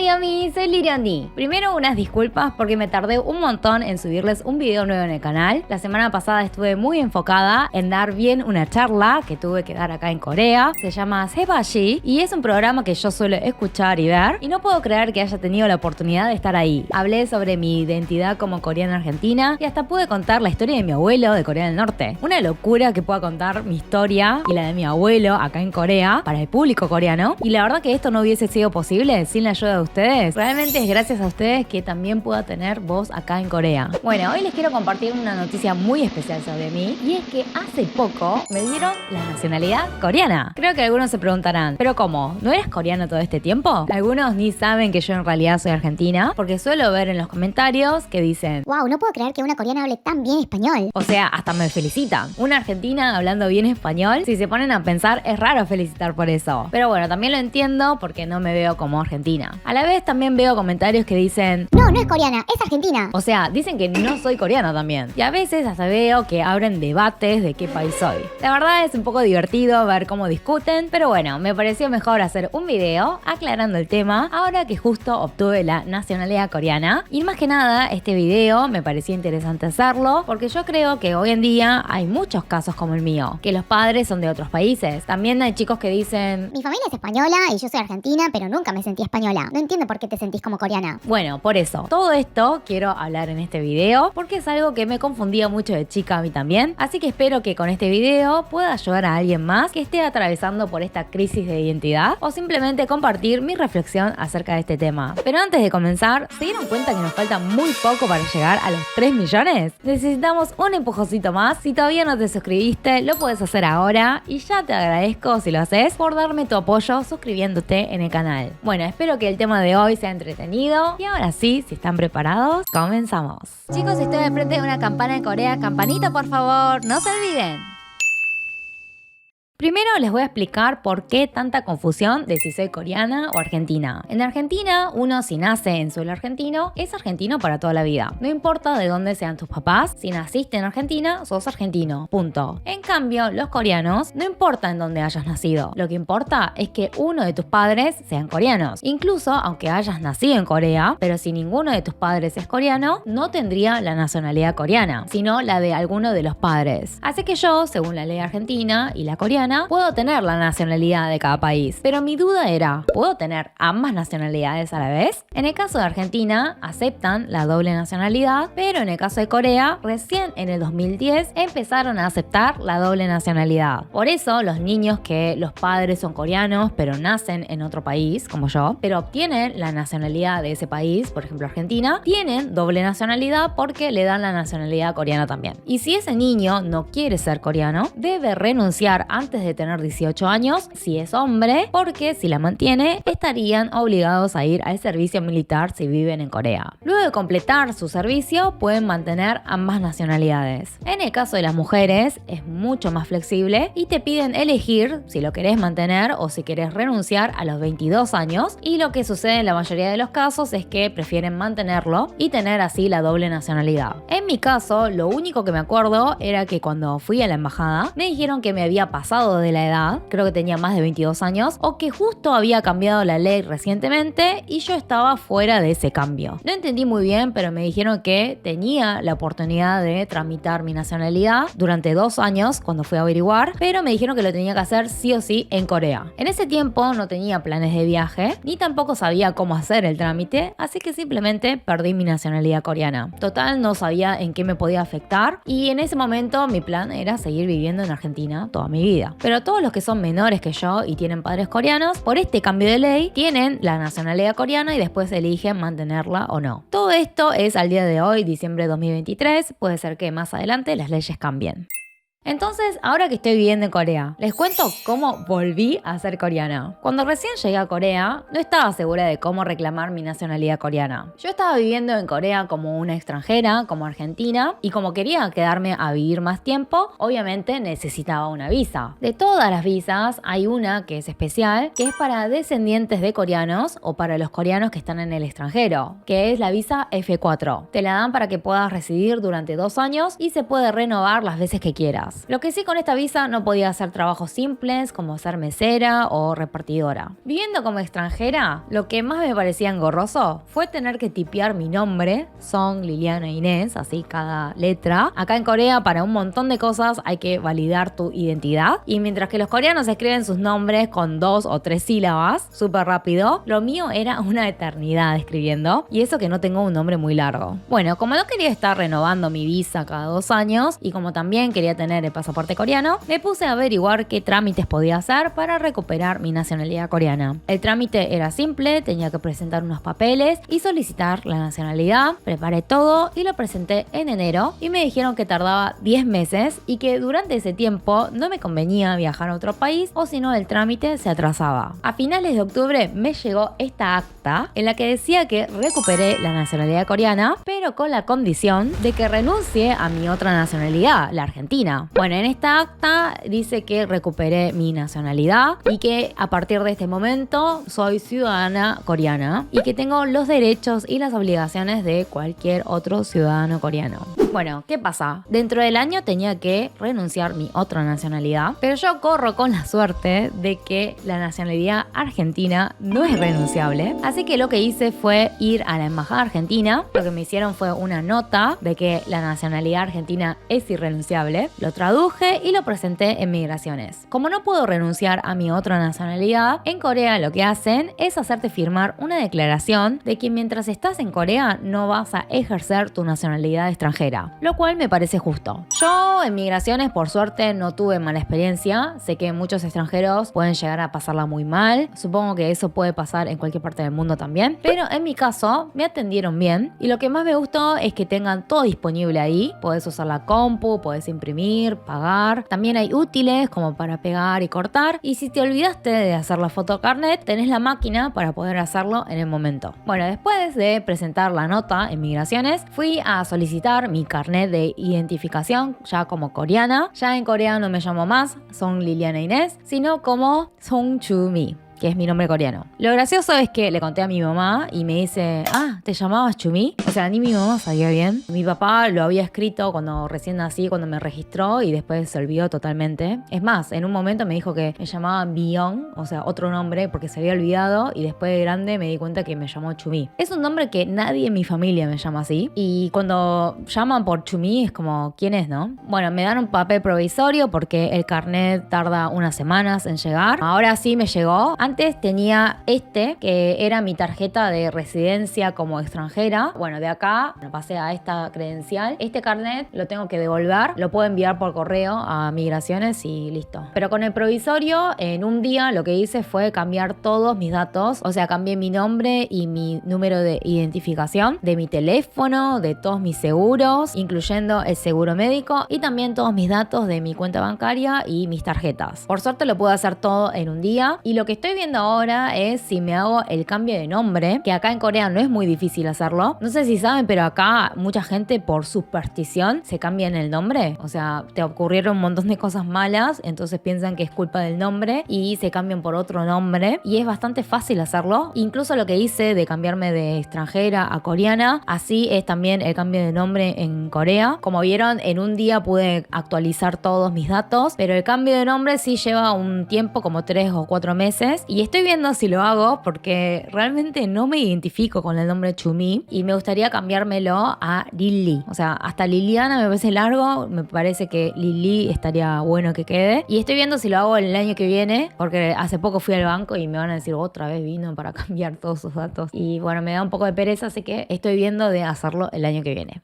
Hola Yami, soy Liriandi. Primero unas disculpas porque me tardé un montón en subirles un video nuevo en el canal. La semana pasada estuve muy enfocada en dar bien una charla que tuve que dar acá en Corea. Se llama Sebashi y es un programa que yo suelo escuchar y ver y no puedo creer que haya tenido la oportunidad de estar ahí. Hablé sobre mi identidad como coreana argentina y hasta pude contar la historia de mi abuelo de Corea del Norte. Una locura que pueda contar mi historia y la de mi abuelo acá en Corea para el público coreano. Y la verdad que esto no hubiese sido posible sin la ayuda de ustedes. Realmente es gracias a ustedes que también puedo tener voz acá en Corea. Bueno, hoy les quiero compartir una noticia muy especial sobre mí y es que hace poco me dieron la nacionalidad coreana. Creo que algunos se preguntarán, ¿pero cómo? ¿No eras coreano todo este tiempo? Algunos ni saben que yo en realidad soy argentina porque suelo ver en los comentarios que dicen wow, no puedo creer que una coreana hable tan bien español. O sea, hasta me felicitan. Una argentina hablando bien español, si se ponen a pensar, es raro felicitar por eso. Pero bueno, también lo entiendo porque no me veo como argentina. A la vez también veo comentarios que dicen no, no es coreana, es argentina. O sea, dicen que no soy coreana también. Y a veces hasta veo que abren debates de qué país soy. La verdad es un poco divertido ver cómo discuten, pero bueno, me pareció mejor hacer un video aclarando el tema ahora que justo obtuve la nacionalidad coreana. Y más que nada, este video me pareció interesante hacerlo porque yo creo que hoy en día hay muchos casos como el mío, que los padres son de otros países. También hay chicos que dicen mi familia es española y yo soy argentina, pero nunca me sentí española. No entiendo por qué te sentís como coreana. Bueno, por eso, todo esto quiero hablar en este video porque es algo que me confundía mucho de chica a mí también. Así que espero que con este video pueda ayudar a alguien más que esté atravesando por esta crisis de identidad o simplemente compartir mi reflexión acerca de este tema. Pero antes de comenzar, ¿se dieron cuenta que nos falta muy poco para llegar a los 3 millones? Necesitamos un empujoncito más. Si todavía no te suscribiste, lo puedes hacer ahora y ya te agradezco si lo haces por darme tu apoyo suscribiéndote en el canal. Bueno, espero que el tema de hoy sea entretenido y ahora sí, si están preparados, comenzamos. Chicos, estoy al frente de una campana en Corea. Campanita, por favor, no se olviden. Primero les voy a explicar por qué tanta confusión de si soy coreana o argentina. En Argentina, uno si nace en suelo argentino, es argentino para toda la vida. No importa de dónde sean tus papás, si naciste en Argentina, sos argentino. Punto. En cambio, los coreanos, no importa en dónde hayas nacido. Lo que importa es que uno de tus padres sean coreanos. Incluso, aunque hayas nacido en Corea, pero si ninguno de tus padres es coreano, no tendría la nacionalidad coreana, sino la de alguno de los padres. Así que yo, según la ley argentina y la coreana, puedo tener la nacionalidad de cada país. Pero mi duda era, ¿puedo tener ambas nacionalidades a la vez? En el caso de Argentina, aceptan la doble nacionalidad, pero en el caso de Corea, recién en el 2010 empezaron a aceptar la doble nacionalidad. Por eso, los niños que los padres son coreanos, pero nacen en otro país, como yo, pero obtienen la nacionalidad de ese país, por ejemplo Argentina, tienen doble nacionalidad porque le dan la nacionalidad coreana también. Y si ese niño no quiere ser coreano, debe renunciar antes de tener 18 años, si es hombre, porque si la mantiene, estarían obligados a ir al servicio militar si viven en Corea. Luego de completar su servicio, pueden mantener ambas nacionalidades. En el caso de las mujeres, es mucho más flexible y te piden elegir si lo querés mantener o si querés renunciar a los 22 años, y lo que sucede en la mayoría de los casos es que prefieren mantenerlo y tener así la doble nacionalidad. En mi caso, lo único que me acuerdo era que cuando fui a la embajada, me dijeron que me había pasado de la edad, creo que tenía más de 22 años, o que justo había cambiado la ley recientemente y yo estaba fuera de ese cambio. No entendí muy bien, pero me dijeron que tenía la oportunidad de tramitar mi nacionalidad durante 2 años cuando fui a averiguar, pero me dijeron que lo tenía que hacer sí o sí en Corea. En ese tiempo no tenía planes de viaje, ni tampoco sabía cómo hacer el trámite, así que simplemente perdí mi nacionalidad coreana. Total, no sabía en qué me podía afectar y en ese momento mi plan era seguir viviendo en Argentina toda mi vida. Pero todos los que son menores que yo y tienen padres coreanos, por este cambio de ley, tienen la nacionalidad coreana y después eligen mantenerla o no. Todo esto es al día de hoy, diciembre de 2023, puede ser que más adelante las leyes cambien. Entonces, ahora que estoy viviendo en Corea, les cuento cómo volví a ser coreana. Cuando recién llegué a Corea, no estaba segura de cómo reclamar mi nacionalidad coreana. Yo estaba viviendo en Corea como una extranjera, como argentina, y como quería quedarme a vivir más tiempo, obviamente necesitaba una visa. De todas las visas, hay una que es especial, que es para descendientes de coreanos o para los coreanos que están en el extranjero, que es la visa F4. Te la dan para que puedas residir durante 2 años y se puede renovar las veces que quieras. cosas. Lo que sí, con esta visa no podía hacer trabajos simples como ser mesera o repartidora. Viviendo como extranjera, lo que más me parecía engorroso fue tener que tipear mi nombre, Song, Liliana, Inés, así cada letra. Acá en Corea, para un montón de cosas hay que validar tu identidad, y mientras que los coreanos escriben sus nombres con 2 o 3 sílabas súper rápido, lo mío era una eternidad escribiendo, y eso que no tengo un nombre muy largo. Bueno, como no quería estar renovando mi visa cada 2 años y como también quería tener el pasaporte coreano, me puse a averiguar qué trámites podía hacer para recuperar mi nacionalidad coreana. El trámite era simple, tenía que presentar unos papeles y solicitar la nacionalidad. Preparé todo y lo presenté en enero, y me dijeron que tardaba 10 meses y que durante ese tiempo no me convenía viajar a otro país, o si no el trámite se atrasaba. A finales de octubre me llegó esta acta en la que decía que recuperé la nacionalidad coreana, pero con la condición de que renuncie a mi otra nacionalidad, la argentina. Bueno, en esta acta dice que recuperé mi nacionalidad y que a partir de este momento soy ciudadana coreana y que tengo los derechos y las obligaciones de cualquier otro ciudadano coreano. Bueno, ¿qué pasa? Dentro del año tenía que renunciar mi otra nacionalidad, pero yo corro con la suerte de que la nacionalidad argentina no es renunciable, así que lo que hice fue ir a la embajada argentina. Lo que me hicieron fue una nota de que la nacionalidad argentina es irrenunciable, lo traduje y lo presenté en migraciones. Como no puedo renunciar a mi otra nacionalidad, en Corea lo que hacen es hacerte firmar una declaración de que mientras estás en Corea no vas a ejercer tu nacionalidad extranjera, lo cual me parece justo. Yo en migraciones por suerte no tuve mala experiencia, sé que muchos extranjeros pueden llegar a pasarla muy mal, supongo que eso puede pasar en cualquier parte del mundo también, pero en mi caso me atendieron bien, y lo que más me gustó es que tengan todo disponible ahí. Podés usar la compu, podés imprimir, pagar, también hay útiles como para pegar y cortar, y si te olvidaste de hacer la foto carnet, tenés la máquina para poder hacerlo en el momento. Bueno, después de presentar la nota en migraciones, fui a solicitar mi carnet de identificación ya como coreana. Ya en Corea no me llamo más Song Liliana Inés, sino como Song Chumi, que es mi nombre coreano. Lo gracioso es que le conté a mi mamá y me dice, ¿te llamabas Chumi? O sea, ni mi mamá sabía bien. Mi papá lo había escrito cuando recién nací, cuando me registró, y después se olvidó totalmente. Es más, en un momento me dijo que me llamaba Bion, o sea, otro nombre, porque se había olvidado, y después de grande me di cuenta que me llamó Chumi. Es un nombre que nadie en mi familia me llama así, y cuando llaman por Chumi es como, ¿quién es, no? Bueno, me dan un papel provisorio porque el carnet tarda unas semanas en llegar. Ahora sí me llegó. Antes tenía que era mi tarjeta de residencia como extranjera. Bueno, de acá pasé a esta credencial. Este carnet lo tengo que devolver, lo puedo enviar por correo a migraciones y listo. Pero con el provisorio, en un día lo que hice fue cambiar todos mis datos. O sea, cambié mi nombre y mi número de identificación, de mi teléfono, de todos mis seguros, incluyendo el seguro médico, y también todos mis datos de mi cuenta bancaria y mis tarjetas. Por suerte lo puedo hacer todo en un día, y lo que estoy viendo ahora es si me hago el cambio de nombre, que acá en Corea no es muy difícil hacerlo. No sé si saben, pero acá mucha gente por superstición se cambian el nombre. O sea, te ocurrieron un montón de cosas malas, entonces piensan que es culpa del nombre y se cambian por otro nombre, y es bastante fácil hacerlo. Incluso lo que hice de cambiarme de extranjera a coreana, así es también el cambio de nombre en Corea. Como vieron, en un día pude actualizar todos mis datos, pero el cambio de nombre sí lleva un tiempo, como 3 o 4 meses, y estoy viendo si lo hago porque realmente no me identifico con el nombre Chumi y me gustaría cambiármelo a Lili. O sea, hasta Liliana me parece largo, me parece que Lili estaría bueno que quede, y estoy viendo si lo hago el año que viene, porque hace poco fui al banco y me van a decir otra vez vino para cambiar todos sus datos, y bueno, me da un poco de pereza, así que estoy viendo de hacerlo el año que viene.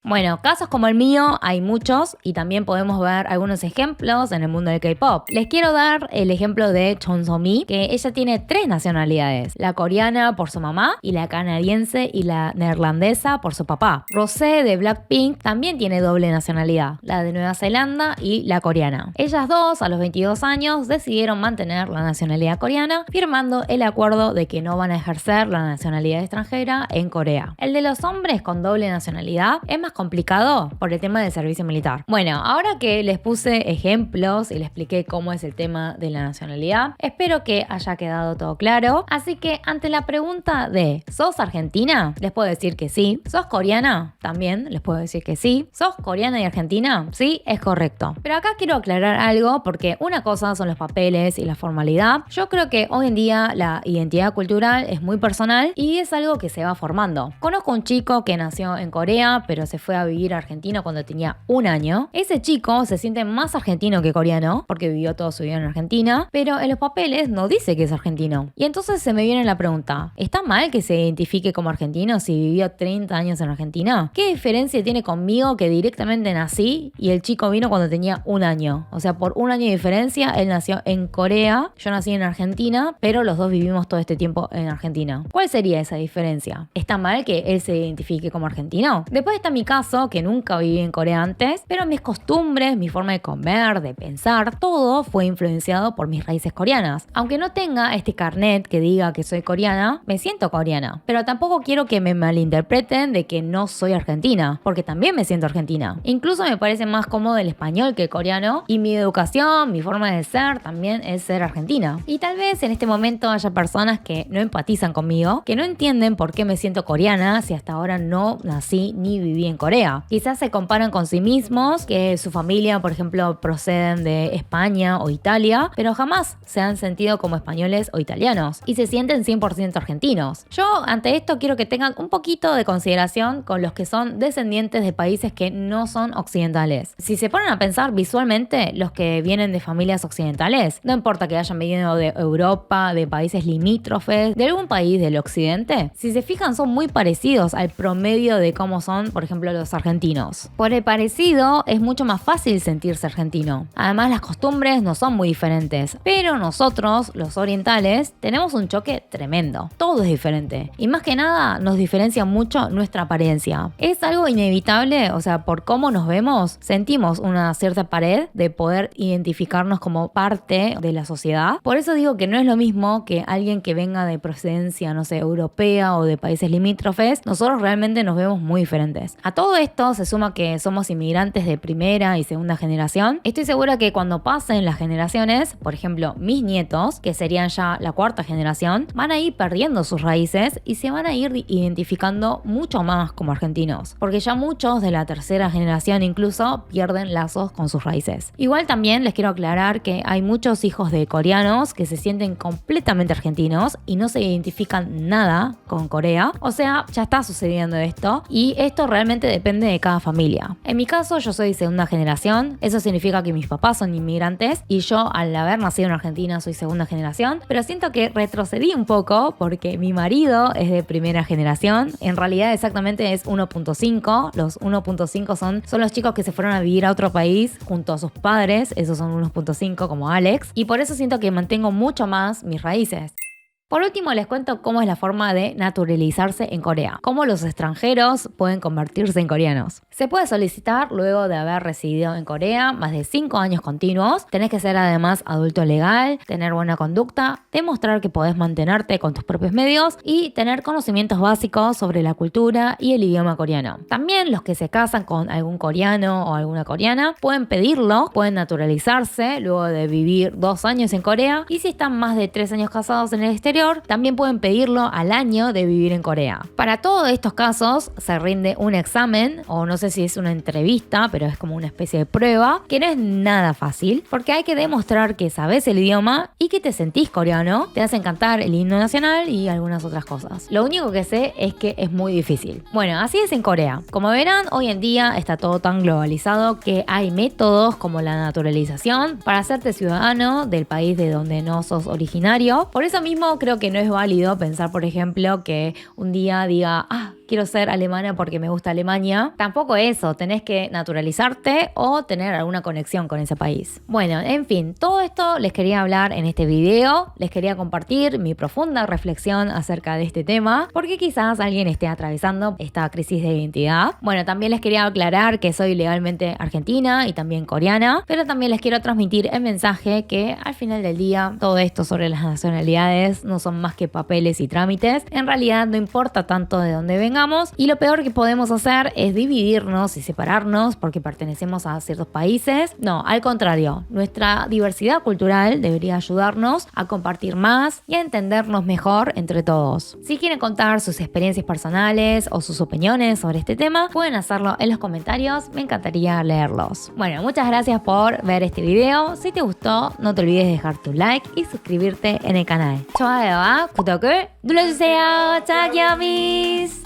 Bueno, casos como el mío hay muchos, y también podemos ver algunos ejemplos en el mundo del K-pop. Les quiero dar el ejemplo de Chon So-mi, que ella tiene 3 nacionalidades: la coreana por su mamá, y la canadiense y la neerlandesa por su papá. Rosé de Blackpink también tiene doble nacionalidad, la de Nueva Zelanda y la coreana. Ellas dos, a los 22 años, decidieron mantener la nacionalidad coreana, firmando el acuerdo de que no van a ejercer la nacionalidad extranjera en Corea. El de los hombres con doble nacionalidad es más complicado por el tema del servicio militar. Bueno, ahora que les puse ejemplos y les expliqué cómo es el tema de la nacionalidad, espero que haya quedado todo claro. Así que ante la pregunta de ¿sos argentina? Les puedo decir que sí. ¿Sos coreana? También les puedo decir que sí. ¿Sos coreana y argentina? Sí, es correcto. Pero acá quiero aclarar algo porque una cosa son los papeles y la formalidad. Yo creo que hoy en día la identidad cultural es muy personal y es algo que se va formando. Conozco un chico que nació en Corea pero se fue a vivir a Argentina cuando tenía 1 año. Ese chico se siente más argentino que coreano porque vivió toda su vida en Argentina, pero en los papeles no dice que es argentino. Y entonces se me viene la pregunta, ¿está mal que se identifique como argentino si vivió 30 años en Argentina? ¿Qué diferencia tiene conmigo que directamente nací y el chico vino cuando tenía 1 año? O sea, por 1 año de diferencia, él nació en Corea, yo nací en Argentina, pero los dos vivimos todo este tiempo en Argentina. ¿Cuál sería esa diferencia? ¿Está mal que él se identifique como argentino? Después está mi caso, que nunca viví en Corea antes, pero mis costumbres, mi forma de comer, de pensar, todo fue influenciado por mis raíces coreanas. Aunque no tenga este carnet que diga que soy coreana, me siento coreana. Pero tampoco quiero que me malinterpreten de que no soy argentina, porque también me siento argentina. Incluso me parece más cómodo el español que el coreano, y mi educación, mi forma de ser también es ser argentina. Y tal vez en este momento haya personas que no empatizan conmigo, que no entienden por qué me siento coreana si hasta ahora no nací ni viví en Corea. Quizás se comparan con sí mismos, que su familia, por ejemplo, proceden de España o Italia, pero jamás se han sentido como españoles o italianos y se sienten 100% argentinos. Yo ante esto quiero que tengan un poquito de consideración con los que son descendientes de países que no son occidentales. Si se ponen a pensar visualmente, los que vienen de familias occidentales, no importa que hayan venido de Europa, de países limítrofes, de algún país del occidente, si se fijan son muy parecidos al promedio de cómo son, por ejemplo, los argentinos. Por el parecido es mucho más fácil sentirse argentino. Además, las costumbres no son muy diferentes, pero nosotros, los orientales, tenemos un choque tremendo. Todo es diferente y más que nada nos diferencia mucho nuestra apariencia. Es algo inevitable, o sea, por cómo nos vemos, sentimos una cierta pared de poder identificarnos como parte de la sociedad. Por eso digo que no es lo mismo que alguien que venga de procedencia, no sé, europea o de países limítrofes. Nosotros realmente nos vemos muy diferentes. A todo esto se suma que somos inmigrantes de primera y segunda generación. Estoy segura que cuando pasen las generaciones, por ejemplo, mis nietos, que serían ya la 4ª generación, van a ir perdiendo sus raíces y se van a ir identificando mucho más como argentinos, porque ya muchos de la 3ª generación incluso pierden lazos con sus raíces. Igual también les quiero aclarar que hay muchos hijos de coreanos que se sienten completamente argentinos y no se identifican nada con Corea. O sea, ya está sucediendo esto y esto realmente depende de cada familia. En mi caso, yo soy 2ª generación. Eso significa que mis papás son inmigrantes y yo, al haber nacido en Argentina, soy 2ª generación. Pero siento que retrocedí un poco porque mi marido es de 1ª generación. En realidad, exactamente es 1.5. Los 1.5 son los chicos que se fueron a vivir a otro país junto a sus padres. Esos son 1.5 como Alex. Y por eso siento que mantengo mucho más mis raíces. Por último, les cuento cómo es la forma de naturalizarse en Corea, cómo los extranjeros pueden convertirse en coreanos. Se puede solicitar luego de haber residido en Corea más de 5 años continuos. Tenés que ser además adulto legal, tener buena conducta, demostrar que podés mantenerte con tus propios medios y tener conocimientos básicos sobre la cultura y el idioma coreano. También los que se casan con algún coreano o alguna coreana pueden pedirlo, pueden naturalizarse luego de vivir 2 años en Corea, y si están más de 3 años casados en el exterior, también pueden pedirlo al año de vivir en Corea. Para todos estos casos se rinde un examen, o no sé si es una entrevista, pero es como una especie de prueba, que no es nada fácil, porque hay que demostrar que sabes el idioma y que te sentís coreano, te hacen cantar el himno nacional y algunas otras cosas. Lo único que sé es que es muy difícil. Bueno, así es en Corea. Como verán, hoy en día está todo tan globalizado que hay métodos como la naturalización para hacerte ciudadano del país de donde no sos originario. Por eso mismo creo que no es válido pensar, por ejemplo, que un día diga, quiero ser alemana porque me gusta Alemania. Tampoco eso, tenés que naturalizarte o tener alguna conexión con ese país. Bueno, en fin, todo esto les quería hablar en este video. Les quería compartir mi profunda reflexión acerca de este tema, porque quizás alguien esté atravesando esta crisis de identidad. Bueno, también les quería aclarar que soy legalmente argentina y también coreana, pero también les quiero transmitir el mensaje que al final del día todo esto sobre las nacionalidades no son más que papeles y trámites. En realidad no importa tanto de dónde vengan, tengamos. Y lo peor que podemos hacer es dividirnos y separarnos porque pertenecemos a ciertos países. No, al contrario, nuestra diversidad cultural debería ayudarnos a compartir más y a entendernos mejor entre todos. Si quieren contar sus experiencias personales o sus opiniones sobre este tema, pueden hacerlo en los comentarios, me encantaría leerlos. Bueno, muchas gracias por ver este video. Si te gustó, no te olvides de dejar tu like y suscribirte en el canal. 좋아요와 구독을 눌러주세요. 자기야미스.